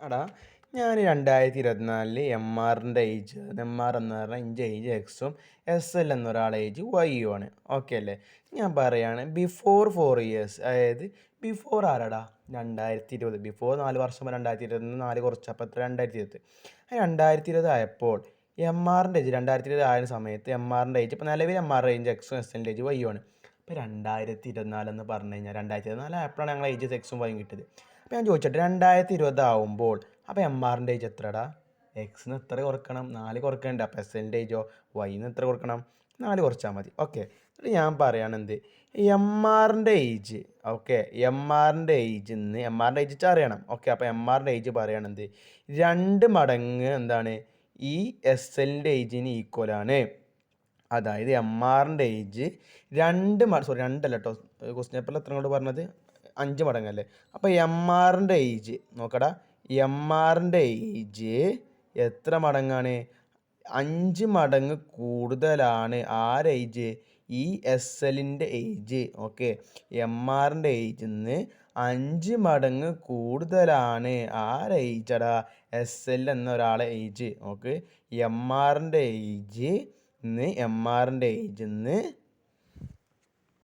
എടാ ഞാൻ 2024 എം ആറിൻ്റെ ഏജ് എം ആർ എന്ന് പറഞ്ഞാൽ ഇഞ്ച് ഏജ് എക്സും എസ് എൽ എന്നൊരാളെ ഏജ് വൈയും ആണ്. ഓക്കെ അല്ലേ? ഞാൻ പറയാണ് ബിഫോർ 4 ഇയേഴ്സ്, അതായത് ബിഫോർ ആരാടാ? 2020. ബിഫോർ 4 വർഷം 2020 4 കുറച്ചപ്പോൾ എത്ര? 2020. 2020 ആയപ്പോൾ എം ആറിൻ്റെ ഏജ് 2020 ആയ സമയത്ത് എം ആറിൻ്റെ ഏജ് ഇപ്പോൾ നിലവിൽ എം ആറിൻ്റെ ഏജ് എക്സും എസ് എല്ലിൻ്റെ ഏജ് വൈയും ആണ്. ഇപ്പോൾ 2024 എന്ന് പറഞ്ഞു കഴിഞ്ഞാൽ 2024 ആയപ്പോഴാണ് ഞങ്ങൾ ഏജ് എക്സും വൈയും കിട്ടിയത്. അപ്പോൾ ഞാൻ ചോദിച്ചോട്ടെ, 2020 ആവുമ്പോൾ അപ്പോൾ എം ആറിൻ്റെ ഏജ് എത്രടാ? എക്സിന് എത്ര കുറക്കണം? 4 കുറക്കണ്ടേ? അപ്പോൾ എസ് എല്ലിൻ്റെ ഏജോ വൈന്ന് എത്ര കുറക്കണം? 4 കുറച്ചാൽ മതി. ഓക്കെ, എന്നിട്ട് ഞാൻ പറയുകയാണെന്ത്, എം ആറിൻ്റെ ഏജ്, ഓക്കെ, എം ആറിൻ്റെ ഏജ് നിന്ന് എം ആറിൻ്റെ ഏജ് അറിയണം. ഓക്കെ, അപ്പോൾ എം ആറിൻ്റെ ഏജ് പറയുകയാണെന്ത് 2 മടങ്ങ് എന്താണ് ഈ എസ് എല്ലിൻ്റെ ഏജിന് ഈക്വലാണ്. അതായത് എം ആറിൻ്റെ ഏജ് 2 കേട്ടോ, ക്വസ്റ്റ്യൻ പേപ്പറിൽ എത്ര കൊണ്ട് പറഞ്ഞത്? 5 മടങ്ങല്ലേ? അപ്പോൾ എം ആറിൻ്റെ ഏജ് നോക്കടാ, എം ആറിൻ്റെ ഏജ് എത്ര മടങ്ങാണ്? 5 മടങ്ങ് കൂടുതലാണ് ആരുടെ ഏജ്? ഈ എസ് എല്ലിൻ്റെ ഏജ്. ഓക്കെ, എം ആറിൻ്റെ ഏജിൽ നിന്ന് 5 മടങ്ങ് കൂടുതലാണ് ആരുടെ ഏജടാ? എസ് എൽ എന്ന ഒരാളെ ഏജ്. ഓക്കെ, എം ആറിൻ്റെ ഏജ് നിന്ന്